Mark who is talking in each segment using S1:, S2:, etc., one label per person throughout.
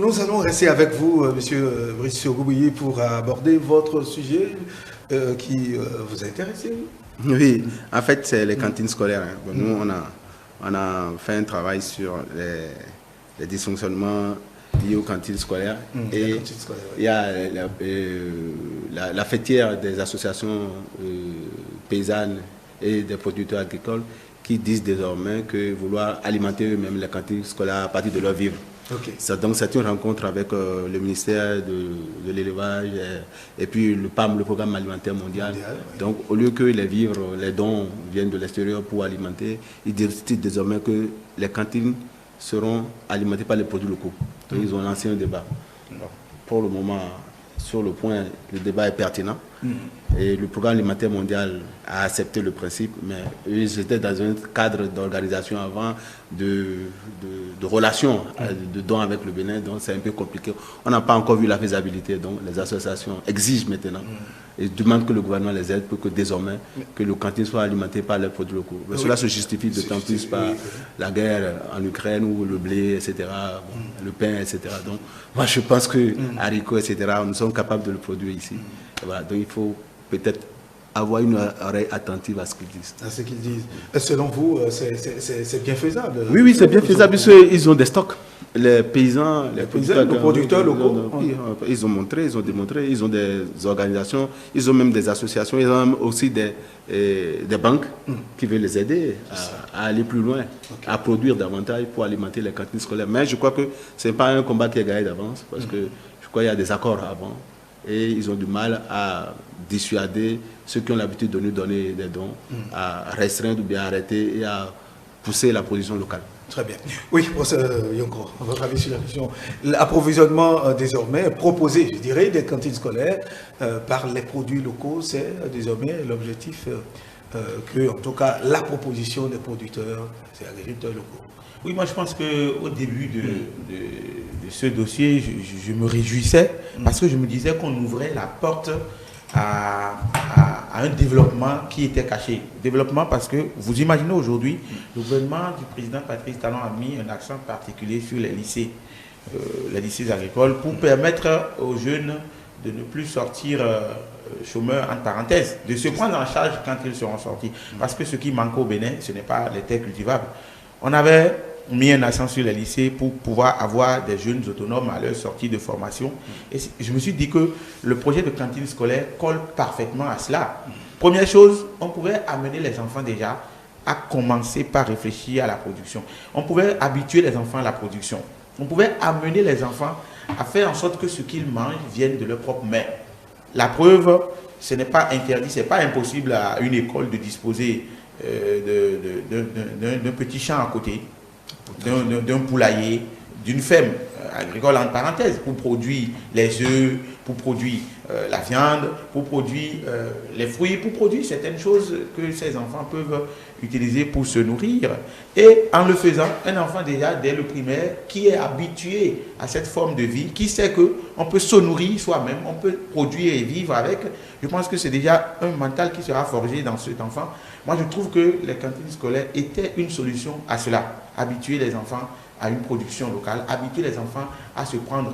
S1: nous allons rester avec vous, Monsieur Brice Goubouyé, pour aborder votre sujet qui vous a intéressé.
S2: Oui, en fait, c'est les cantines scolaires. Hein. Bon, nous, on a fait un travail sur les dysfonctionnements liés aux cantines scolaires. Et il y a la fêtière des associations paysannes et des producteurs agricoles qui disent désormais que vouloir alimenter eux-mêmes les cantines scolaires à partir de leurs vivres. Okay. Donc c'est une rencontre avec le ministère de l'élevage et puis le PAM, le Programme alimentaire mondial. Donc au lieu que les vivres, les dons viennent de l'extérieur pour alimenter, ils décident désormais que les cantines seront alimentées par les produits locaux. Donc ils ont lancé un débat. Alors, pour le moment, sur le point, le débat est pertinent. Et le Programme alimentaire mondial a accepté le principe, mais ils étaient dans un cadre d'organisation avant de relations, de dons avec le Bénin, donc c'est un peu compliqué. On n'a pas encore vu la faisabilité, donc les associations exigent maintenant et demandent que le gouvernement les aide pour que désormais que le cantine soit alimenté par les produits locaux. Mais cela se justifie d'autant plus par la guerre en Ukraine où le blé, etc., le pain, etc. Donc moi je pense que haricots, etc., nous sommes capables de le produire ici. Voilà, donc il faut peut-être avoir une oreille attentive à ce qu'ils disent.
S1: À ce qu'ils disent. Selon vous, c'est bien faisable?
S2: Oui, c'est bien faisable, ils ont des stocks. Les paysans, les producteurs locaux, ils ont montré, ils ont démontré, ils ont des organisations, ils ont même des associations, ils ont même aussi des banques qui veulent les aider à aller plus loin, à produire davantage pour alimenter les cantines scolaires. Mais je crois que ce n'est pas un combat qui est gagné d'avance, parce que je crois qu'il y a des accords avant. Et ils ont du mal à dissuader ceux qui ont l'habitude de nous donner des dons, à restreindre ou bien arrêter et à pousser la production locale.
S1: Très bien. Oui, professeur Yonko, votre avis sur la question. L'approvisionnement désormais proposé, je dirais, des cantines scolaires par les produits locaux, c'est désormais l'objectif que, en tout cas, la proposition des producteurs, des agriculteurs locaux.
S3: Oui, moi je pense qu'au début de ce dossier, je me réjouissais parce que je me disais qu'on ouvrait la porte à un développement qui était caché. Développement parce que vous imaginez aujourd'hui, le gouvernement du président Patrice Talon a mis un accent particulier sur les lycées agricoles pour permettre aux jeunes de ne plus sortir chômeurs entre parenthèses, de se prendre en charge quand ils seront sortis. Parce que ce qui manque au Bénin, ce n'est pas les terres cultivables. On avait mis un accent sur les lycées pour pouvoir avoir des jeunes autonomes à leur sortie de formation. Et je me suis dit que le projet de cantine scolaire colle parfaitement à cela. Première chose, on pouvait amener les enfants déjà à commencer par réfléchir à la production. On pouvait habituer les enfants à la production. On pouvait amener les enfants à faire en sorte que ce qu'ils mangent vienne de leur propre main. La preuve, ce n'est pas interdit, ce n'est pas impossible à une école de disposer d'un petit champ à côté, d'un poulailler, d'une ferme agricole en parenthèse, pour produire les œufs, pour produire la viande, pour produire les fruits, pour produire certaines choses que ces enfants peuvent utiliser pour se nourrir. Et en le faisant, un enfant déjà dès le primaire qui est habitué à cette forme de vie, qui sait qu'on peut se nourrir soi-même, on peut produire et vivre avec, je pense que c'est déjà un mental qui sera forgé dans cet enfant. Moi, je trouve que les cantines scolaires étaient une solution à cela, habituer les enfants à une production locale, habituer les enfants à se prendre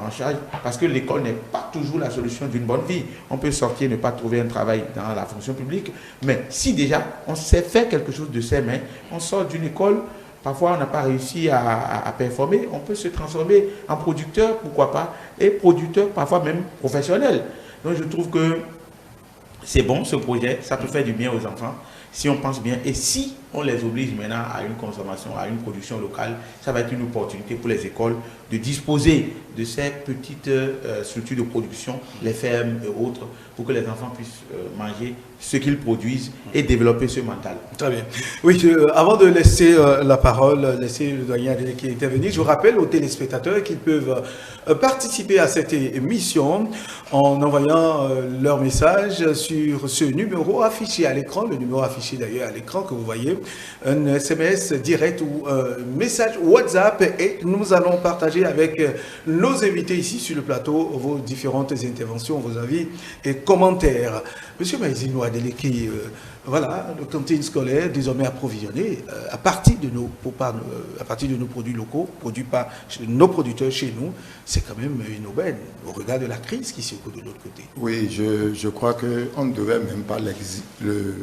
S3: en charge, parce que l'école n'est pas toujours la solution d'une bonne vie. On peut sortir, ne pas trouver un travail dans la fonction publique, mais si déjà on sait faire quelque chose de ses mains, on sort d'une école, parfois on n'a pas réussi à performer, on peut se transformer en producteur, pourquoi pas, et producteur parfois même professionnel. Donc je trouve que c'est bon ce projet, ça peut faire du bien aux enfants. Si on pense bien, et si on les oblige maintenant à une consommation, à une production locale, ça va être une opportunité pour les écoles de disposer de ces petites structures de production, les fermes et autres, pour que les enfants puissent manger ce qu'ils produisent et développer ce mental.
S1: Très bien. Oui, avant de laisser la parole, laisser le doyen qui est intervenu, je vous rappelle aux téléspectateurs qu'ils peuvent participer à cette émission en envoyant leur message sur ce numéro affiché à l'écran, le numéro affiché d'ailleurs à l'écran que vous voyez, un SMS direct ou un message WhatsApp et nous allons partager avec nos invités ici sur le plateau vos différentes interventions, vos avis et commentaires. Monsieur Maïzinou Adeleki, voilà, le cantine scolaire désormais approvisionné à partir de nos produits locaux, produits par nos producteurs chez nous, c'est quand même une aubaine au regard de la crise qui secoue de l'autre côté.
S4: Oui, je crois qu'on ne devait même pas le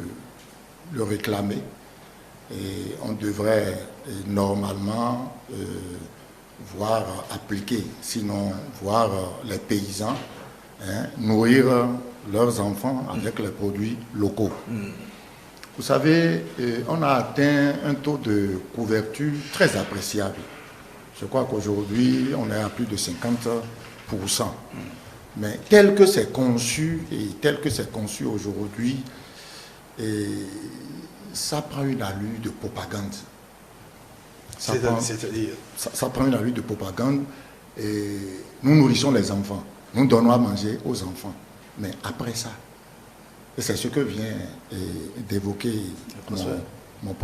S4: réclamer et on devrait normalement voir appliquer, sinon voir les paysans nourrir leurs enfants avec les produits locaux. Vous savez, on a atteint un taux de couverture très appréciable. Je crois qu'aujourd'hui, on est à plus de 50%. Mais tel que c'est conçu aujourd'hui, ça prend une allure de propagande. Ça prend une allure de propagande. Et nous nourrissons les enfants. Nous donnons à manger aux enfants. Mais après ça, et c'est ce que vient d'évoquer mon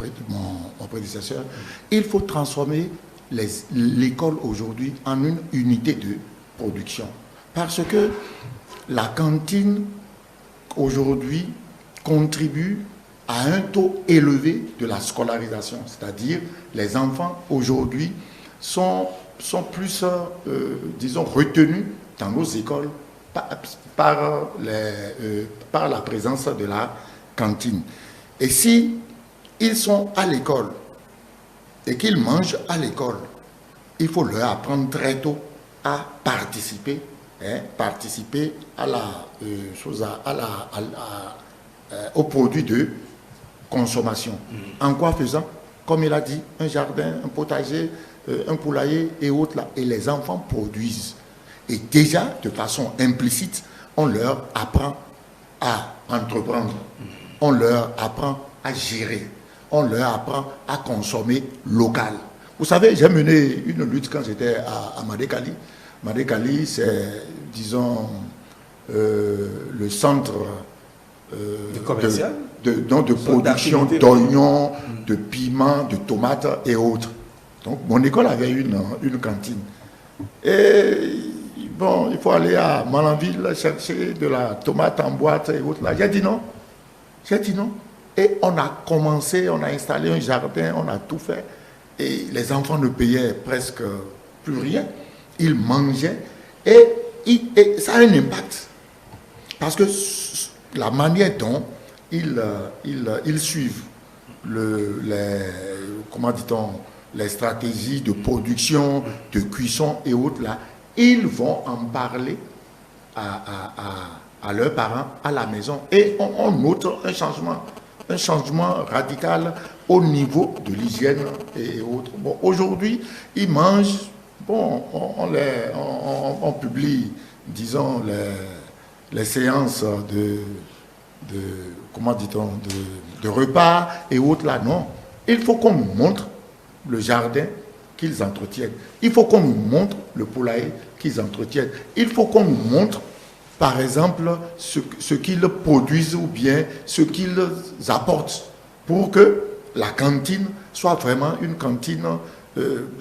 S4: prédécesseur, il faut transformer l'école aujourd'hui en une unité de production. Parce que la cantine aujourd'hui contribue à un taux élevé de la scolarisation. C'est-à-dire les enfants aujourd'hui sont plus, disons, retenus dans nos écoles par la présence de la cantine. Et si ils sont à l'école et qu'ils mangent à l'école, il faut leur apprendre très tôt à participer à aux produits de consommation. En quoi faisant? Comme il a dit, un jardin, un potager, un poulailler et autres là. Et les enfants produisent. Et déjà, de façon implicite, on leur apprend à entreprendre. On leur apprend à gérer. On leur apprend à consommer local. Vous savez, j'ai mené une lutte quand j'étais à Madekali. Madekali, c'est, disons, le centre de production d'oignons, de piments, de tomates et autres. Donc, mon école avait une cantine. Et bon, il faut aller à Malanville chercher de la tomate en boîte et autres. Là, j'ai dit non. Et on a commencé, on a installé un jardin, on a tout fait. Et les enfants ne payaient presque plus rien. Ils mangeaient. Et ça a un impact. Parce que la manière dont ils suivent les stratégies de production, de cuisson et autres, là, ils vont en parler à leurs parents, à la maison. Et on note un changement radical au niveau de l'hygiène et autres. Bon, aujourd'hui, ils mangent, bon, on publie, disons, les séances de repas et autres là, non. Il faut qu'on nous montre le jardin qu'ils entretiennent. Il faut qu'on nous montre le poulailler qu'ils entretiennent. Il faut qu'on nous montre, par exemple, ce qu'ils produisent ou bien ce qu'ils apportent pour que la cantine soit vraiment une cantine,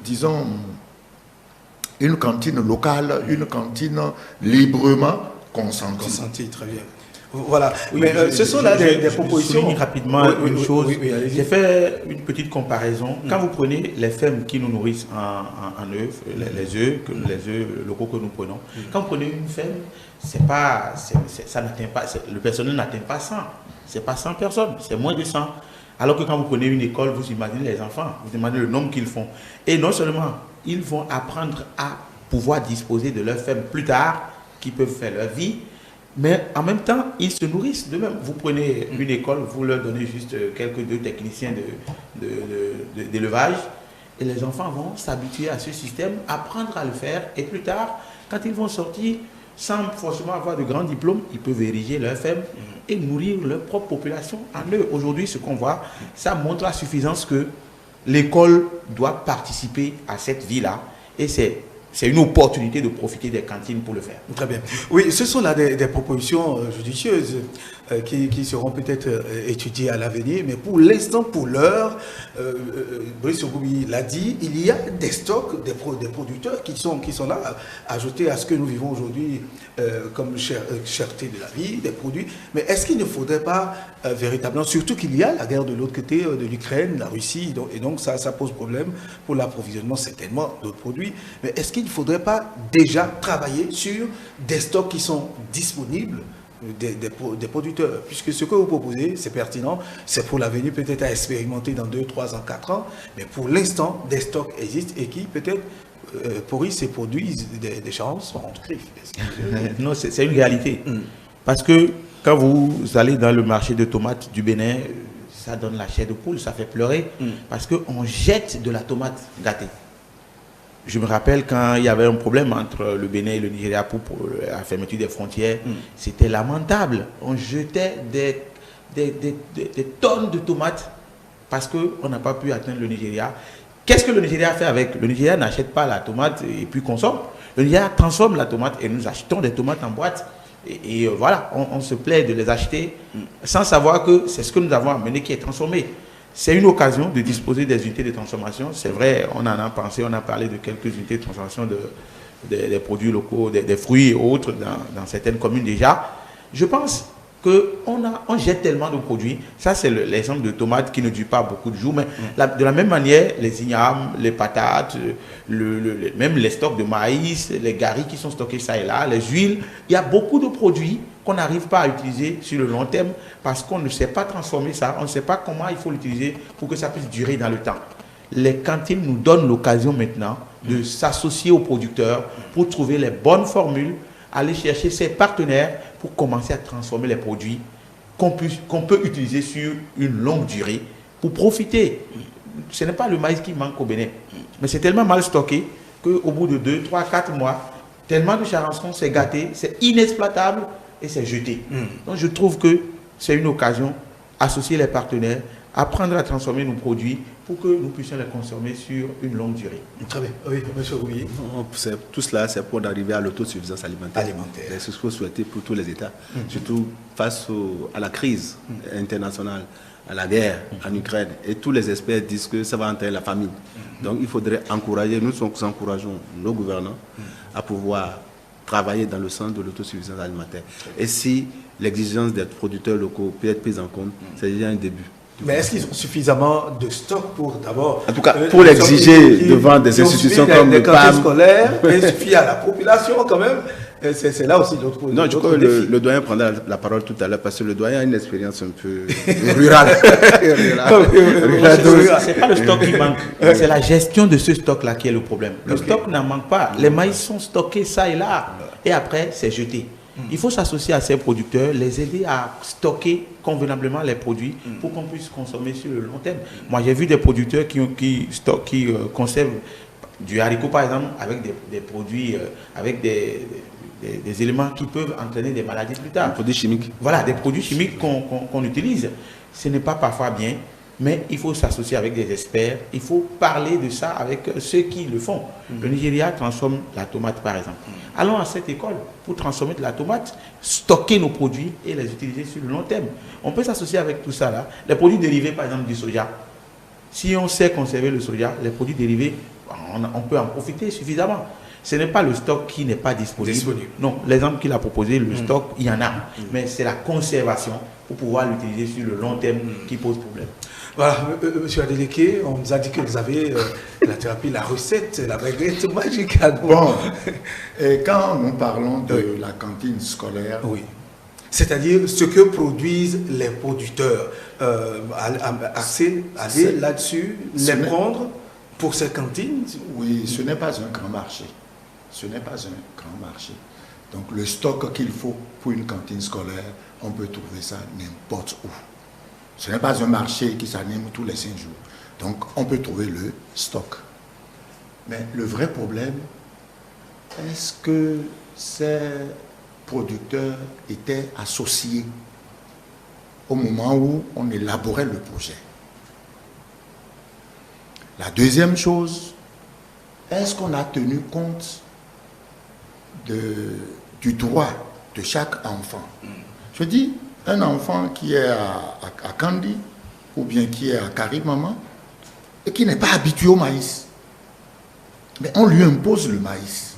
S4: disons, une cantine locale, une cantine librement consentie.
S1: Consentie, très bien. Voilà, oui, mais ce sont là des propositions.
S3: Je souligne rapidement une chose. J'ai fait une petite comparaison. Quand vous prenez les fermes qui nous nourrissent en œufs, les œufs locaux que nous prenons, quand vous prenez une ferme, ça n'atteint pas, le personnel n'atteint pas 100. C'est pas 100 personnes, c'est moins de 100. Alors que quand vous prenez une école, vous imaginez les enfants, vous imaginez le nombre qu'ils font. Et non seulement, ils vont apprendre à pouvoir disposer de leur ferme plus tard, qui peuvent faire leur vie, mais en même temps, ils se nourrissent d'eux-mêmes. Vous prenez une école, vous leur donnez juste quelques deux techniciens d'élevage, et les enfants vont s'habituer à ce système, apprendre à le faire, et plus tard, quand ils vont sortir, sans forcément avoir de grands diplômes, ils peuvent ériger leur ferme et nourrir leur propre population en eux. Aujourd'hui, ce qu'on voit, ça montre à suffisance que l'école doit participer à cette vie-là, et c'est une opportunité de profiter des cantines pour le faire.
S1: Très bien. Oui, ce sont là des propositions judicieuses. qui seront peut-être étudiés à l'avenir. Mais pour l'instant, pour l'heure, Brice Ogoubi l'a dit, il y a des stocks, des producteurs qui sont là, ajoutés à ce que nous vivons aujourd'hui comme cherté de la vie, des produits. Mais est-ce qu'il ne faudrait pas véritablement, surtout qu'il y a la guerre de l'autre côté de l'Ukraine, la Russie, et donc ça pose problème pour l'approvisionnement certainement d'autres produits. Mais est-ce qu'il ne faudrait pas déjà travailler sur des stocks qui sont disponibles des producteurs, puisque ce que vous proposez, c'est pertinent, c'est pour l'avenir peut-être à expérimenter dans 2, 3 ans, 4 ans, mais pour l'instant, des stocks existent et qui peut-être pourrissent et produisent des chances en griffe.
S3: Non, c'est une réalité. Parce que quand vous allez dans le marché de tomates du Bénin, ça donne la chair de poule, ça fait pleurer, parce qu'on jette de la tomate gâtée. Je me rappelle quand il y avait un problème entre le Bénin et le Nigeria pour la fermeture des frontières, c'était lamentable. On jetait des tonnes de tomates parce qu'on n'a pas pu atteindre le Nigeria. Qu'est-ce que le Nigeria fait avec? Le Nigeria n'achète pas la tomate et puis consomme. Le Nigeria transforme la tomate et nous achetons des tomates en boîte. Et voilà, on se plaît de les acheter sans savoir que c'est ce que nous avons amené qui est transformé. C'est une occasion de disposer des unités de transformation. C'est vrai, on en a pensé, on a parlé de quelques unités de transformation des produits locaux, des fruits et autres dans certaines communes déjà. Je pense qu'on jette tellement de produits. Ça, c'est l'exemple de tomates qui ne dure pas beaucoup de jours. Mais de la même manière, les ignames, les patates, même les stocks de maïs, les garis qui sont stockés ça et là, les huiles, il y a beaucoup de produits qu'on n'arrive pas à utiliser sur le long terme parce qu'on ne sait pas transformer ça, on ne sait pas comment il faut l'utiliser pour que ça puisse durer dans le temps. Les cantines nous donnent l'occasion maintenant de s'associer aux producteurs pour trouver les bonnes formules, aller chercher ses partenaires pour commencer à transformer les produits qu'on peut utiliser sur une longue durée pour profiter. Ce n'est pas le maïs qui manque au Bénin, mais c'est tellement mal stocké qu'au bout de 2, 3, 4 mois, tellement de charançons, c'est gâté, c'est inexploitable et c'est jeté. Donc je trouve que c'est une occasion, associer les partenaires, apprendre à transformer nos produits pour que nous puissions les consommer sur une longue durée.
S1: Très bien. Oui, monsieur Rouillet.
S2: Tout cela, c'est pour arriver à l'autosuffisance alimentaire. C'est ce qu'il faut souhaiter pour tous les États, surtout face à la crise internationale, à la guerre en Ukraine. Et tous les experts disent que ça va entraîner la famine. Donc il faudrait encourager, nous encourageons nos gouvernants à pouvoir travailler dans le sens de l'autosuffisance alimentaire. Et si l'exigence des producteurs locaux peut être prise en compte, c'est déjà un début.
S1: Mais est-ce qu'ils ont suffisamment de stock pour d'abord...
S2: En tout cas, pour l'exiger devant des institutions comme le PAM...
S1: scolaires, il suffit à la population quand même. C'est là aussi l'autre défi.
S2: Non, je crois que le doyen prendra la parole tout à l'heure parce que le doyen a une expérience un peu rurale.
S3: C'est pas le stock qui manque, c'est la gestion de ce stock-là qui est le problème. Le stock n'en manque pas. Les maïs sont stockés ça et là. Et après, c'est jeté. Il faut s'associer à ces producteurs, les aider à stocker convenablement les produits pour qu'on puisse consommer sur le long terme. Moi, j'ai vu des producteurs qui conservent du haricot, par exemple, avec des produits, avec des éléments qui peuvent entraîner des maladies plus tard.
S2: Des produits chimiques.
S3: Voilà, des produits chimiques qu'on utilise. Ce n'est pas parfois bien, mais il faut s'associer avec des experts. Il faut parler de ça avec ceux qui le font. Le Nigeria transforme la tomate, par exemple. Allons à cette école pour transformer de la tomate, stocker nos produits et les utiliser sur le long terme. On peut s'associer avec tout ça là. Les produits dérivés, par exemple, du soja. Si on sait conserver le soja, les produits dérivés, on peut en profiter suffisamment. Ce n'est pas le stock qui n'est pas disponible. Non, l'exemple qu'il a proposé, le stock, il y en a. Mais c'est la conservation pour pouvoir l'utiliser sur le long terme qui pose problème.
S1: Voilà, monsieur Adeleke, on nous a dit que vous avez la thérapie, la recette, la baguette magique à nous.
S4: Bon, et quand nous parlons de la cantine scolaire,
S1: oui, c'est-à-dire ce que produisent les producteurs, aller là-dessus, les prendre pour ces cantines.
S4: Oui, ce n'est pas un grand marché. Ce n'est pas un grand marché. Donc le stock qu'il faut pour une cantine scolaire, on peut trouver ça n'importe où. Ce n'est pas un marché qui s'anime tous les 5 jours. Donc, on peut trouver le stock. Mais le vrai problème, est-ce que ces producteurs étaient associés au moment où on élaborait le projet? La deuxième chose, est-ce qu'on a tenu compte du droit de chaque enfant? Je dis, un enfant qui est à Kandi ou bien qui est à Karimama et qui n'est pas habitué au maïs. Mais on lui impose le maïs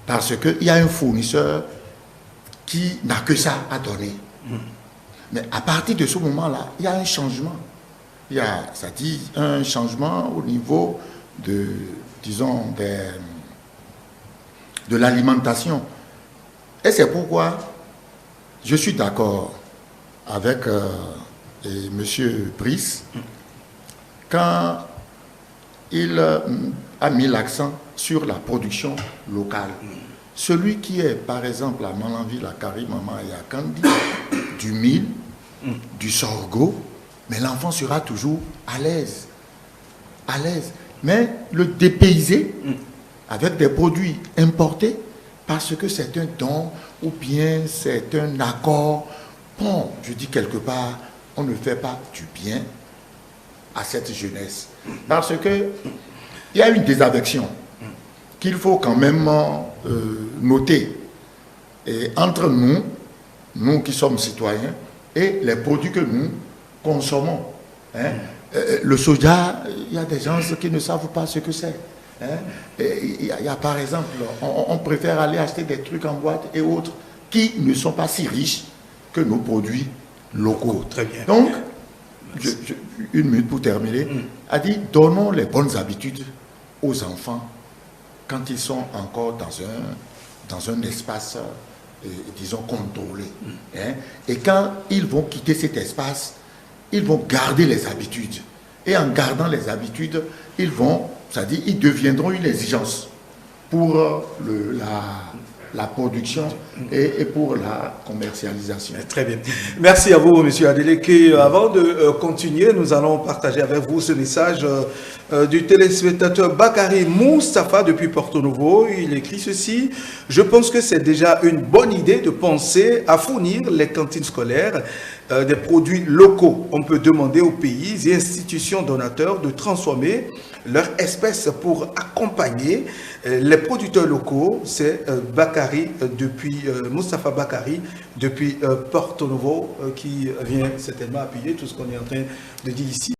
S4: parce qu'il y a un fournisseur qui n'a que ça à donner. Mais à partir de ce moment-là, il y a un changement. Il y a, ça dit, un changement au niveau de, disons, de l'alimentation. Et c'est pourquoi je suis d'accord avec M. Brice quand il a mis l'accent sur la production locale. Celui qui est, par exemple, à Malanville, à Karimama et à Kandi, du mil, du sorgho, mais l'enfant sera toujours à l'aise. À l'aise. Mais le dépayser avec des produits importés, parce que c'est un don ou bien c'est un accord. Bon, je dis quelque part, on ne fait pas du bien à cette jeunesse. Parce que il y a une désaffection qu'il faut quand même noter. Et entre nous, nous qui sommes citoyens, et les produits que nous consommons. Hein. Le soja, il y a des gens qui ne savent pas ce que c'est. Hein. Il y a par exemple, on préfère aller acheter des trucs en boîte et autres qui ne sont pas si riches que nos produits locaux.
S1: Très bien.
S4: Donc, une minute pour terminer, a dit, donnons les bonnes habitudes aux enfants quand ils sont encore dans un espace, disons, contrôlé. Hein. Et quand ils vont quitter cet espace, ils vont garder les habitudes. Et en gardant les habitudes, ils vont, c'est-à-dire, ils deviendront une exigence pour la production et pour la commercialisation.
S1: Très bien. Merci à vous, M. Adeleke. Avant de continuer, nous allons partager avec vous ce message du téléspectateur Bakary Moustapha depuis Porto Novo. Il écrit ceci: je pense que c'est déjà une bonne idée de penser à fournir les cantines scolaires des produits locaux. On peut demander aux pays et institutions donateurs de transformer leurs espèces pour accompagner les producteurs locaux. C'est Bakary Moustapha Bakary depuis Porto Novo qui vient certainement appuyer tout ce qu'on est en train de dire ici.